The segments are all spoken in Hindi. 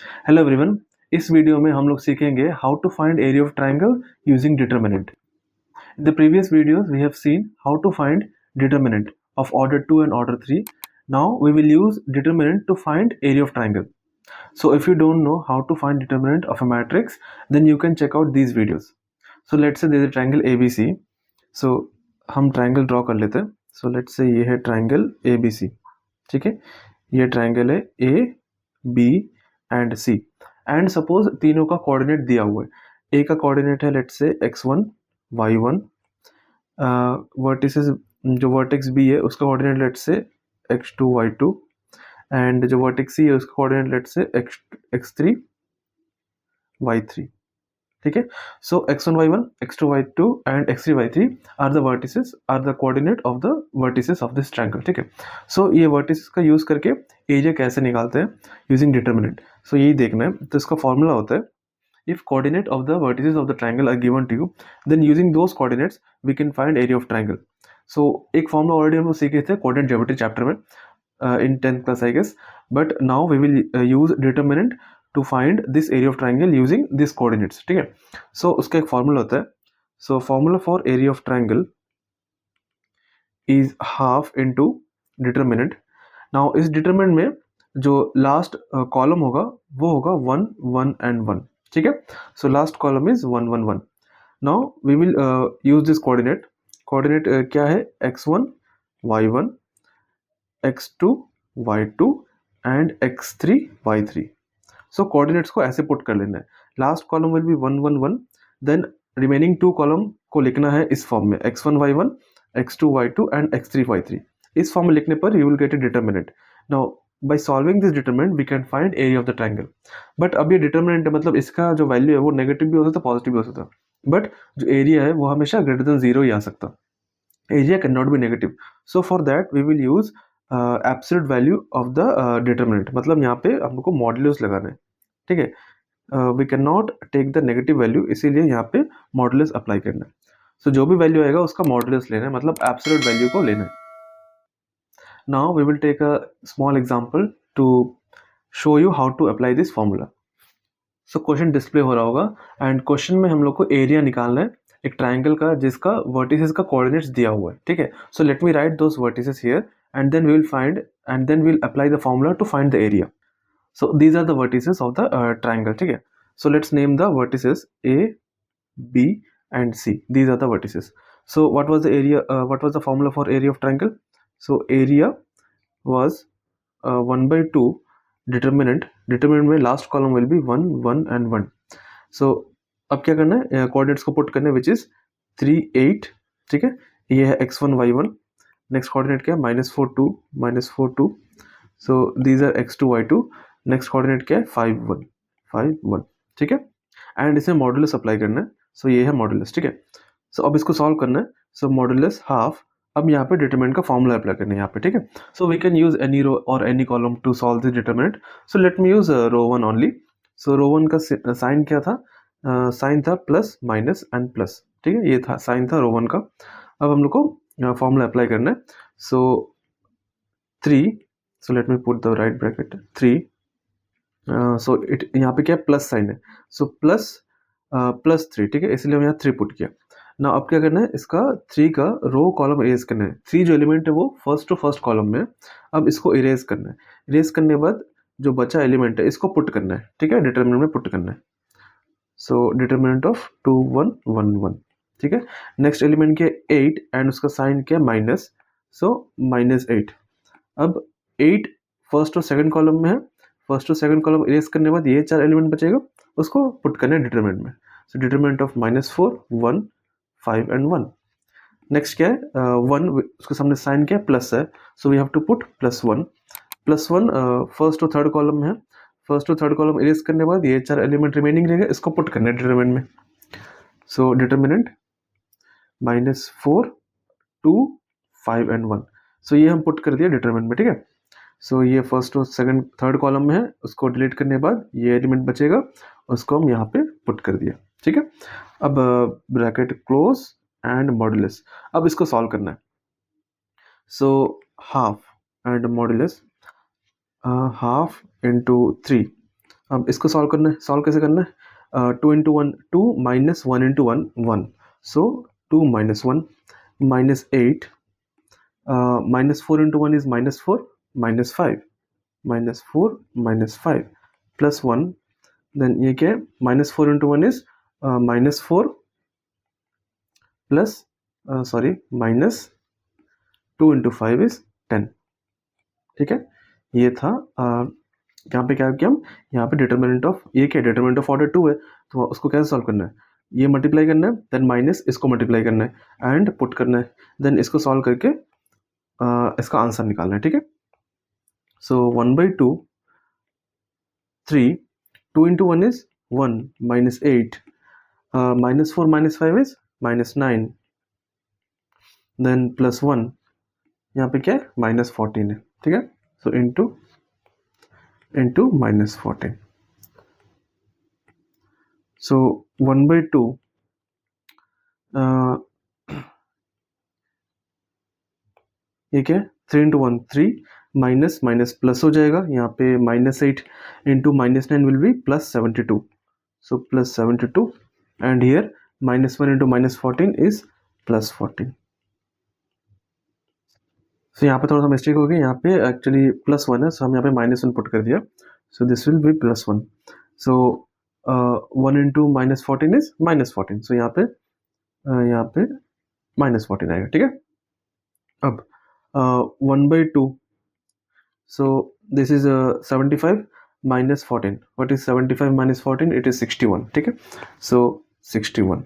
हेलो एवरीवन, इस वीडियो में हम लोग सीखेंगे how to find area of triangle using determinant. In the previous videos we have seen how to find determinant of order 2 and order 3. Now we will use determinant to find area of triangle. So if you don't know how to find determinant of a matrix, then you can check out these videos. So let's say there is a triangle ABC. So हम triangle draw कर लेते हैं. So let's say ये है triangle ABC. ठीक है, ये triangle है A, B and C. And suppose तीनों का कोऑर्डिनेट दिया हुआ है. ए का कोऑर्डिनेट है let's say x1 y1, vertices जो वर्टेक्स बी है उसका coordinate let's say x2 y2 and जो वर्टेक्स सी है उसका coordinate let's say x3 y3. ठीक है, so x1 y1 x2 y2 and x3 y3 are the vertices are the coordinate of the vertices of this triangle. ठीक है, सो ये वर्टिसेस का यूज करके एरिया कैसे निकालते हैं यूजिंग डिटर्मिनेंट. सो यही देखना है. तो इसका फॉर्मूला होता है, if coordinate of the vertices of the triangle are given to you, then using those coordinates we can find area of triangle. So एक फॉर्मूला ऑलरेडी हम लोग सीखे थे कोऑर्डिनेट ज्योमेट्री चैप्टर में in 10th class I guess, but now we will use determinant to find this area of triangle using these coordinates. ठीक है, so उसका एक फॉर्मूला होता है. So formula for area of triangle is half into determinant. Now इस determinant में जो लास्ट कॉलम होगा वो होगा 1 1 and 1. ठीक है, so last column is 1 1 1. Now we will use this coordinate. Coordinate क्या है, x1 y1 x2 y2 and x3 y3. So coordinates को ऐसे पुट कर लेना है. Last column will be 1 1 1, then remaining two column को लिखना है इस फॉर्म में x1 y1 x2 y2 and x3 y3. इस फॉर्म में लिखने पर you will get A determinant. Now by solving this determinant we can find area of the triangle. but अब ये determinant है, मतलब इसका जो वैल्यू है वो नेगेटिव भी हो सकता है पॉजिटिव भी हो सकता है, बट जो एरिया है वो हमेशा ग्रेटर देन 0 ही आ सकता. Area can not be negative. So for that we will use absolute value of the determinant. मतलब यहाँ पे हमको मॉडुलस लगाना है. ठीक है, we can not take the negative value, इसीलिए यहाँ पे मॉडुलस अप्लाई करना है. सो जो भी वैल्यू आएगा उसका मॉडुलस लेना है, मतलब एब्सोल्यूट वैल्यू को लेना है. Now we will take a small example to show you how to apply this formula. So question display हो रहा होगा and question में हम लोग को एरिया निकालना है एक ट्राइंगल का जिसका वर्टिसेस का कोऑर्डिनेट्स दिया हुआ है. ठीक है, so let me write those vertices here and then we will find and then we will apply the formula to find the area. So these are the vertices of the triangle. ठीक है, so let's name the vertices A, B and C. These are the vertices. So what was the area? What was the formula for area of triangle? So area was 1 by 2 determinant में last column will be 1 1 and 1. सो अब क्या करना है, कोऑर्डिनेट्स को पुट करना है विच इज 3 8. ठीक है, ये है x1 y1. नेक्स्ट कोऑर्डिनेट क्या है, -4 2. So these are x2 y2. Next coordinate क्या है 5 1. ठीक है, एंड इसमें मॉडुलस अप्लाई करना है. सो ये है मॉडुलस. ठीक है, सो अब इसको सॉल्व करना है. सो मॉडुलस हाफ. अब यहाँ पे डिटरमिनेंट का फॉर्मूला अप्लाई करना है यहाँ पे. ठीक है, so we can use any row और any column to solve this determinant. So let me use row 1 only. So row 1 का साइन क्या था, साइन था प्लस माइनस एंड प्लस. ठीक है, ये था साइन था रो 1 का. अब हम लोग को फॉर्मूला अप्लाई करना है. सो 3, सो let me put the right bracket 3. So it यहाँ पे क्या प्लस साइन है, सो प्लस 3. ठीक है, इसलिए हम यहाँ 3 पुट किया. ना अब क्या करना है, इसका 3 का रो कॉलम इरेज करना है. 3 जो एलिमेंट है वो फर्स्ट टू फर्स्ट कॉलम में. अब इसको इरेज करना है. इरेज करने के बाद जो बचा एलिमेंट है इसको पुट करना है. ठीक है, डिटरमिनेंट में पुट करना है. सो डिटरमिनेंट ऑफ 2 1 1 1. ठीक है, नेक्स्ट एलिमेंट क्या 8 एंड उसका साइन क्या माइनस, सो -8. अब 8 फर्स्ट और सेकंड कॉलम में है. फर्स्ट और सेकंड कॉलम इरेज करने के बाद ये 4 एलिमेंट बचेगा, उसको पुट करना है डिटरमिनेंट में. सो डिटरमिनेंट ऑफ -4 1 5 and 1. नेक्स्ट क्या है, 1 उसके सामने साइन क्या है प्लस है, so we have to put +1. +1 first और थर्ड कॉलम में है. फर्स्ट और थर्ड कॉलम इरेज करने के बाद ये 4 एलिमेंट रिमेनिंग रहेगा, इसको पुट करना है डिटरमिनेंट में. सो डिटरमिनेंट -4 2 5 and 1. सो ये हम पुट कर दिया डिटरमिनेंट में. ठीक है, सो ये फर्स्ट और सेकंड थर्ड कॉलम में है, उसको डिलीट करने के बाद ये एलिमेंट बचेगा, उसको हम यहाँ पे पुट कर दिया. ठीक है, अब ब्रैकेट क्लोज एंड मॉडुलस. अब इसको सॉल्व करना है. So half and modulus, half into 3. अब इसको सॉल्व करना है, सॉल्व कैसे करना है, 2 into one 2 minus 1 into one 1, so 2 minus 1 minus 8 minus 4 into one is minus 4 minus 5 minus 4 minus 5 plus 1, then ये क्या है, minus 4 into one is minus 4 plus sorry minus 2 into 5 is 10, ठीक है। ये था यहाँ पे क्या किया हम, यहाँ पे डिटर्मिनेंट ऑफ, ये क्या डिटर्मिनेंट ऑफ ऑर्डर 2 है, तो उसको कैसे सॉल्व करना है, ये मल्टीप्लाई करना है, देन माइनस इसको मल्टीप्लाई करना है एंड पुट करना है, देन इसको सॉल्व करके इसका आंसर निकालना है, ठीक है। So 1/2 3, 2 into one is 1 minus 8 minus 4 minus 5 is minus 9, then plus 1, यहाँ पे क्या है माइनस 14 है, ठीक है। सो इंटू माइनस 14, सो 1/2 ये क्या है 3 into one 3 minus minus plus हो जाएगा, यहाँ पे minus 8 into minus 9 will be plus 72, so plus 72 and here minus 1 into minus 14 is plus 14। सो यहाँ पे थोड़ा सा मिस्टेक हो गया, यहाँ पे एक्चुअली प्लस 1 है, सो हम यहाँ पे माइनस 1 पुट कर दिया, so this will be plus 1, so 1 into minus 14 is minus 14, सो यहाँ पे माइनस 14 आएगा, ठीक है। अब 1/2, so this is 75 minus 14, what is 75 minus 14, it is 61, ठीक है। so 61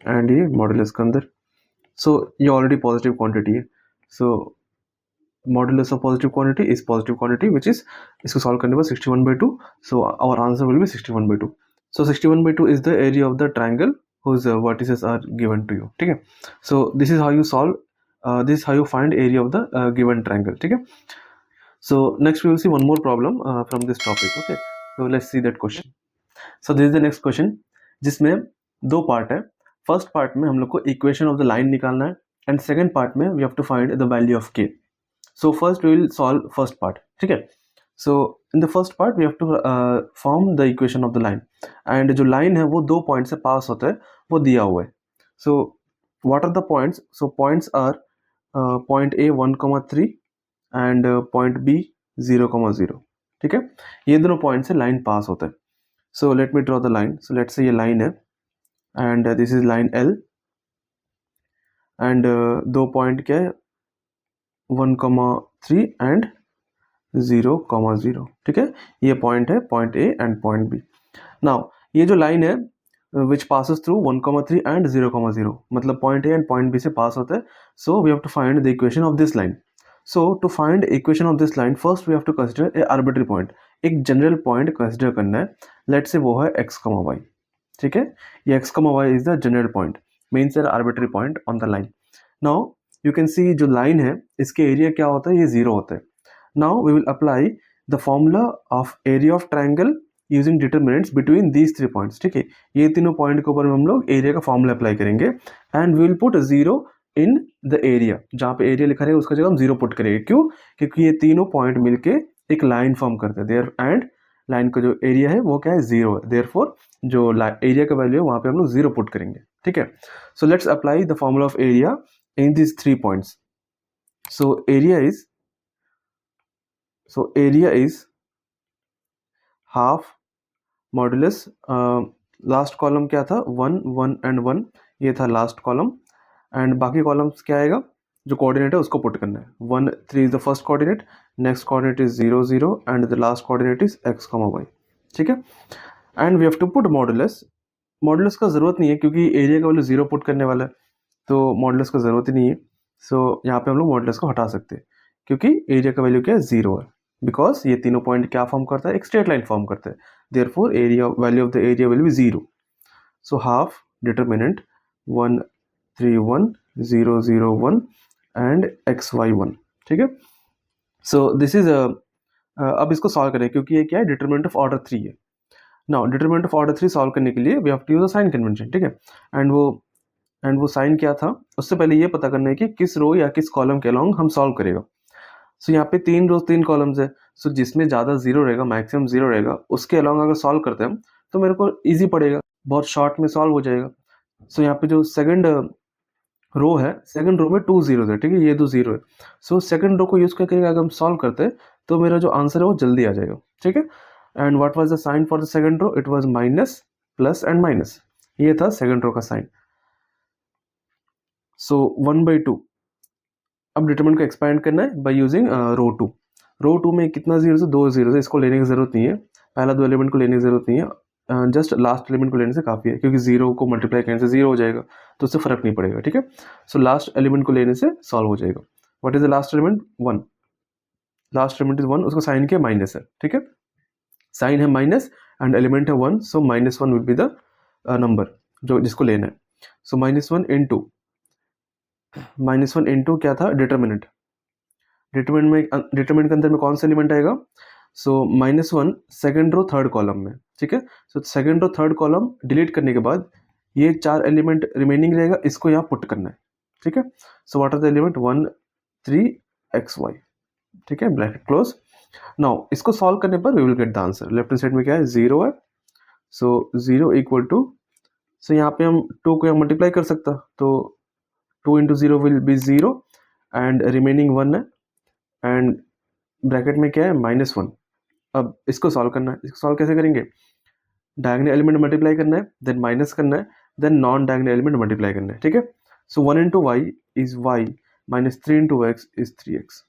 and ये मॉडुलस के अंदर, so ये ऑलरेडी पॉजिटिव क्वांटिटी है, so modulus of positive quantity is positive quantity which is, इसको सॉल्व करने पर 61/2, so our answer will be 61/2, so 61/2 is the area of the triangle whose vertices are given to you, ठीक है। so this is how you solve, this is how you find area of the given triangle, ठीक है। So next we will see one more problem from this topic, okay, so let's see that question. So this is the next question जिसमें दो पार्ट है, फर्स्ट पार्ट में हम लोग को इक्वेशन ऑफ द लाइन निकालना है एंड सेकंड पार्ट में we have to find the value of k. So first we will solve first part, ठीक है। so in the first part we have to form the equation of the line and जो line है वो दो पॉइंट से पास होता है, वो दिया हुआ है। so what are the points, so points are point A 1,3 and point B 0,0, ठीक है। ये दोनों पॉइंट से लाइन पास होता है, so let me draw the line, so let's say ये लाइन है and this is line L and दो पॉइंट क्या है 1,3 एंड 0,0, ठीक है। ये पॉइंट है point A and point B। Now ये जो लाइन है विच पासिस थ्रू 1,3 एंड 0,0, मतलब point A and point B से पास होता है, so we have to find the equation of this line. So to find equation of this line, first we have to consider a arbitrary point, एक जनरल पॉइंट कंसिडर करना है, लेट से वो है x, y, ठीक है। ये x, y is the general point, means an arbitrary point on the line. Now you can see जो लाइन है इसके एरिया क्या होता है, ये 0 होता है। Now we will apply the formula of area of triangle using determinants between these 3 points, ठीक है। ये तीनों पॉइंट के ऊपर हम लोग एरिया का फॉर्मूला अप्लाई करेंगे and we will put 0 in the area, जहाँ पे एरिया लिखा रहेगा उसका जगह हम 0 पुट करेंगे, क्यों, क्योंकि ये तीनों पॉइंट मिलके एक लाइन फॉर्म करते हैं देयर, एंड लाइन का जो एरिया है वो क्या है 0 है, देयरफॉर जो एरिया का वैल्यू है वहाँ पे हम लोग 0 पुट करेंगे, ठीक है। So let's apply the formula of area in this 3 points. So area is half modulus, last column क्या था 1 1 एंड 1, ये था लास्ट कॉलम एंड बाकी कॉलम्स क्या आएगा, जो कोऑर्डिनेट है उसको पुट करना है। 1 3 is the first coordinate, next coordinate is 0 0 and the last coordinate is x, y, ठीक है। And we have to put modulus, modulus का जरूरत नहीं है क्योंकि एरिया का वैल्यू 0 पुट करने वाला है, तो मॉडुलस का जरूरत ही नहीं है। सो यहाँ पे हम लोग मॉडुलस को हटा सकते हैं क्योंकि एरिया का वैल्यू क्या है 0 है, बिकॉज ये तीनों पॉइंट क्या फॉर्म करता है, एक स्ट्रेट लाइन फॉर्म करता है, therefore area value of the area will be 0। So half determinant 1 3 1 0 0 1 and x y 1, ठीक है। सो दिस इज अब इसको सॉल्व करें क्योंकि ये क्या है डिटरमिनेंट ऑफ ऑर्डर 3 है। Now determinant of order 3 solve करने के लिए we have to use a sign convention, ठीक है। एंड वो साइन क्या था, उससे पहले ये पता करना है कि किस रो या किस कॉलम के अलोंग हम सॉल्व करेगा। सो यहाँ पे 3 रोज 3 कॉलम्स है, सो जिसमें ज़्यादा जीरो रहेगा, मैक्सिमम जीरो रहेगा, उसके अलॉन्ग अगर सॉल्व करते हैं हम तो मेरे को ईजी पड़ेगा, बहुत शॉर्ट में सॉल्व हो जाएगा। सो यहाँ पे जो सेकंड रो है, सेकंड रो में 2 जीरोज है, ठीक है, ये 2 जीरो है। सो सेकंड रो को यूज करके अगर हम सॉल्व करते हैं तो मेरा जो आंसर है वो जल्दी आ जाएगा, ठीक है। And what was the sign for the second row? It was minus, plus and minus, ये था सेकंड रो का साइन। सो 1/2। अब डिटरमिनेंट को एक्सपैंड करना है बाय यूजिंग रो 2। रो 2 में कितना जीरो है? 2 जीरो है, इसको लेने की जरूरत नहीं है, पहला 2 एलिमेंट को लेने की जरूरत नहीं है, जस्ट लास्ट एलिमेंट को लेने से काफ़ी है, क्योंकि जीरो को मल्टीप्लाई करने से जीरो हो जाएगा, तो उससे फर्क नहीं पड़ेगा, ठीक है। सो लास्ट एलिमेंट को लेने से सॉल्व हो जाएगा। What is the last element? 1। Last element is 1, उसको साइन के माइनस है, ठीक है, साइन है माइनस एंड एलिमेंट है 1, सो -1 विल बी द नंबर जो जिसको लेना है। सो -1 इंटू क्या था? डिटरमिनेंट। डिटरमिनेंट के अंदर में कौन सा एलिमेंट आएगा? So -1 second row third column में, ठीक है। So second row third column delete करने के बाद ये 4 एलिमेंट रिमेनिंग रहेगा, इसको यहाँ पुट करना है, ठीक है। So what are the element? 1 3 xy, ठीक है, ब्रैकेट क्लोज। नाउ इसको सॉल्व करने पर we will get the answer. Left hand side में क्या है? 0 है, सो 0 इक्वल टू, सो यहाँ पे हम 2 को यहाँ मल्टीप्लाई कर सकता, तो 2 into 0 will be 0 and remaining 1 है, एंड ब्रैकेट में क्या है? -1। अब इसको सॉल्व करना है, इसको सॉल्व कैसे करेंगे? डायगोनल एलिमेंट मल्टीप्लाई करना है, देन माइनस करना है, then non diagonal element multiply करना है, ठीक है। So 1 into y is y, -3 into x is 3x।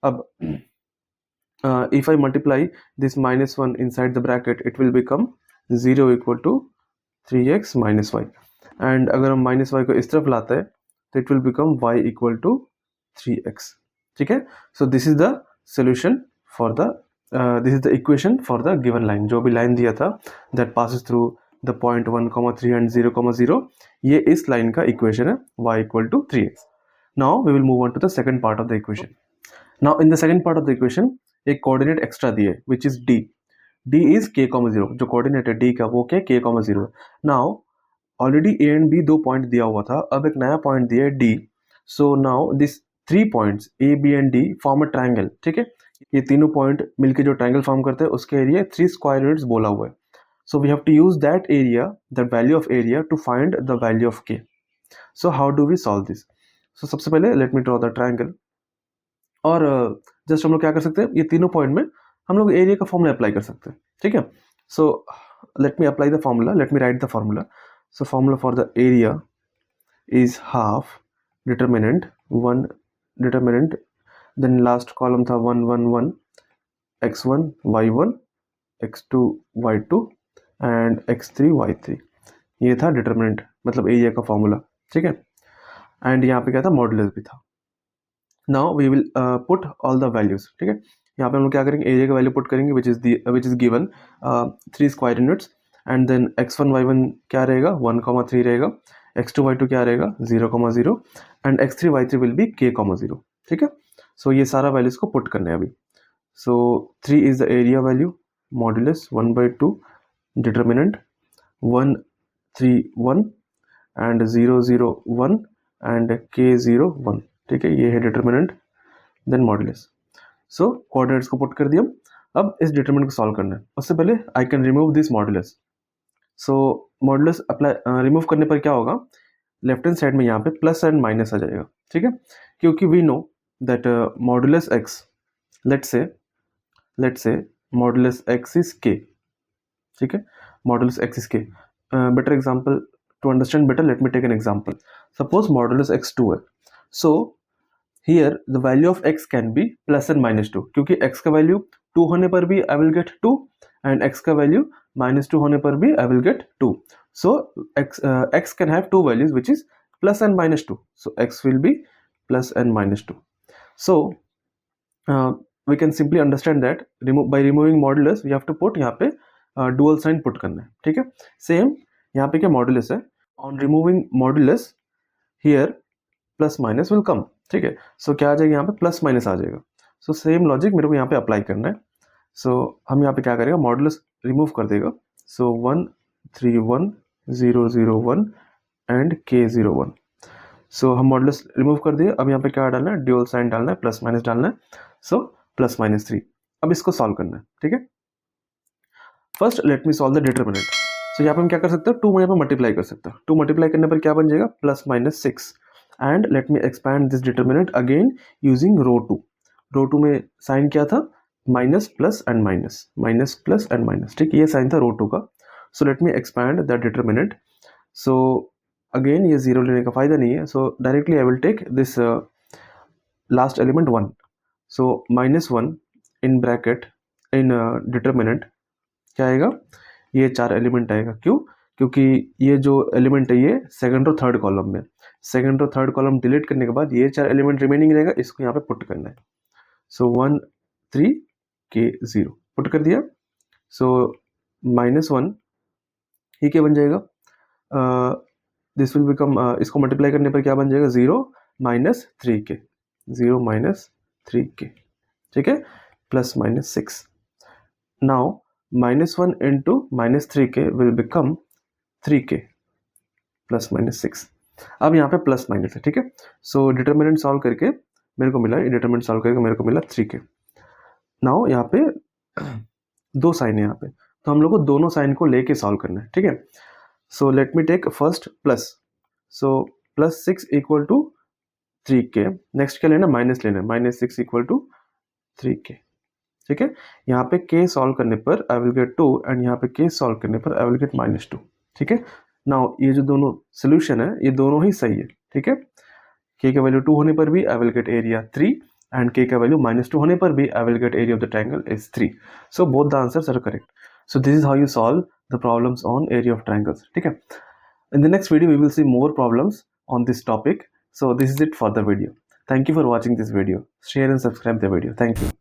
अब if I multiply this -1 inside the bracket, it will become 0 equal to 3x minus y, and अगर हम -y को इस तरफ लाते हैं तो it will become y equal to 3x, ठीक है। so this is the solution for the this is the equation for the given line, जो भी लाइन दिया था that passes through the point 1, 3 and 0, 0, ये इस लाइन का इक्वेशन है, y equal to 3x। now we will move on to the second part of the equation। now in the second part of the equation एक कोऑर्डिनेट एक्स्ट्रा दिए which is D. D is k, 0, जो कोऑर्डिनेट है डी का वो क्या? k, 0। Now already A and B 2 point दिया हुआ था, अब एक नया पॉइंट दिया है D. So now this 3 points A B and D form a triangle, ठीक है। ये तीनों पॉइंट मिलकर जो ट्रायंगल फॉर्म करते हैं उसके एरिया 3 स्क्वायर यूनिट्स बोला हुआ है। So we have to use that area, the value of area to find the value of K. So how do we solve this? So सबसे पहले let me draw the triangle, और जस्ट हम लोग क्या कर सकते हैं, ये तीनों पॉइंट में हम लोग एरिया का फॉर्मूला अप्लाई कर सकते हैं, ठीक है। So let me apply the formula, let me write the formula. So formula for the area is half determinant 1 determinant, then last column था 1 1 1 x1 y1 x2 y2 and x3 y3, ये था डिटरमिनेंट मतलब एरिया का फॉर्मूला, ठीक है। एंड यहाँ पे क्या था? मॉडुलस भी था। Now we will put all the values, ठीक है। यहाँ पे हम लोग क्या करेंगे? एरिया का वैल्यू पुट करेंगे which is given 3 square units, and then x1 y1 क्या रहेगा? 1, 3 रहेगा, x2 y2 क्या रहेगा? 0, 0, and x3 y3 will be k, 0, ठीक है। सो ये सारा वैल्यूज को पुट करना है अभी। सो 3 is the area value, modulus 1/2, determinant 1 3 1 and 0 0 1 and k 0 1, ठीक है, ये है डिटरमिनेंट, देन मॉडुलस। सो कोऑर्डिनेट्स को पुट कर दिया। अब इस डिटरमिनेंट को सॉल्व करना है, उससे पहले I can remove this modulus. So modulus apply remove करने पर क्या होगा? लेफ्ट हैंड साइड में यहाँ पे प्लस एंड माइनस आ जाएगा, ठीक है, क्योंकि we know that modulus x, let's say modulus x is k, ठीक है, modulus x is k. Better example to understand better, let me take an example. Suppose modulus x 2 है, सो here the value of x can be plus and -2, क्योंकि x का वैल्यू 2 होने पर भी I will get 2 and x का वैल्यू -2 होने पर भी I will get 2. So x can have two values which is plus and -2. So x will be plus and -2. So we can simply understand that by removing modulus we have to put यहाँ पे dual sign put करना है, ठीक है। Same यहाँ पे क्या modulus है, on removing modulus here plus minus will come, ठीक है। सो क्या आ जाएगा? यहाँ पे प्लस माइनस आ जाएगा। सो सेम लॉजिक मेरे को यहाँ पे अप्लाई करना है। सो हम यहाँ पे क्या करेगा? मॉडुलस रिमूव कर देगा। सो 1 3 1 0 0 1 एंड k 0 1। सो हम मॉडुलस रिमूव कर दिए। अब यहाँ पे क्या डालना है? ड्यूअल साइन डालना है, प्लस माइनस डालना है। So plus minus 3। अब इसको सॉल्व करना है, ठीक है। First let me solve the determinant. So यहाँ पे हम क्या कर सकते हैं, 2 यहाँ पे मल्टीप्लाई कर सकते हैं। 2 मल्टीप्लाई करने पर क्या बन जाएगा, plus minus 6। And let me expand this determinant again using row 2। Row 2 में साइन क्या था, minus plus and minus, minus plus and minus, ठीक, ये साइन था रो 2 का। So let me expand the determinant. So again ये जीरो लेने का फायदा नहीं है, so directly I will take this last element 1। So minus 1 in bracket in determinant क्या आएगा, ये 4 एलिमेंट आएगा। क्यों, क्योंकि ये जो एलिमेंट है ये सेकंड और थर्ड कॉलम में, सेकंड और थर्ड कॉलम डिलीट करने के बाद ये 4 एलिमेंट रिमेनिंग रहेगा, इसको यहाँ पे पुट करना है। सो 1 3 के 0 पुट कर दिया। सो माइनस 1 ये क्या बन जाएगा, दिस विल बिकम, इसको मल्टीप्लाई करने पर क्या बन जाएगा, 0 माइनस 3 के, 0 माइनस 3 के, ठीक है, plus minus 6। Now minus 1 into minus 3 के विल बिकम 3 के प्लस माइनस 6। अब यहाँ पे प्लस माइनस है, ठीक है। सो डिटर्मिनेंट सॉल्व करके मेरे को मिला, डिटर्मिनेंट सॉल्व करके मेरे को मिला 3 के। नाउ यहाँ पे दो साइन है यहाँ पे, तो हम लोग को दोनों साइन को लेके सॉल्व करना है, ठीक है। So let me take first plus. So plus 6 equal to 3 k, next क्या लेना, माइनस लेना है, माइनस 6 इक्वल टू 3 के, ठीक है। यहाँ पे के सॉल्व करने पर आई विल गेट 2 एंड यहाँ पे के सॉल्व करने पर आई विल गेट माइनस 2, ठीक है। नाउ ये जो दोनों सोल्यूशन है ये दोनों ही सही है, ठीक है। के का वैल्यू 2 होने पर भी I will get area 3 and k का वैल्यू माइनस 2 होने पर भी I will get area of the triangle is 3। So both the answers are correct. So this is how you solve the problems on area of triangles, ठीक है। In the next video, we will see more problems on this topic. So this is it for the video. Thank you for watching this video. Share and subscribe the video. Thank you.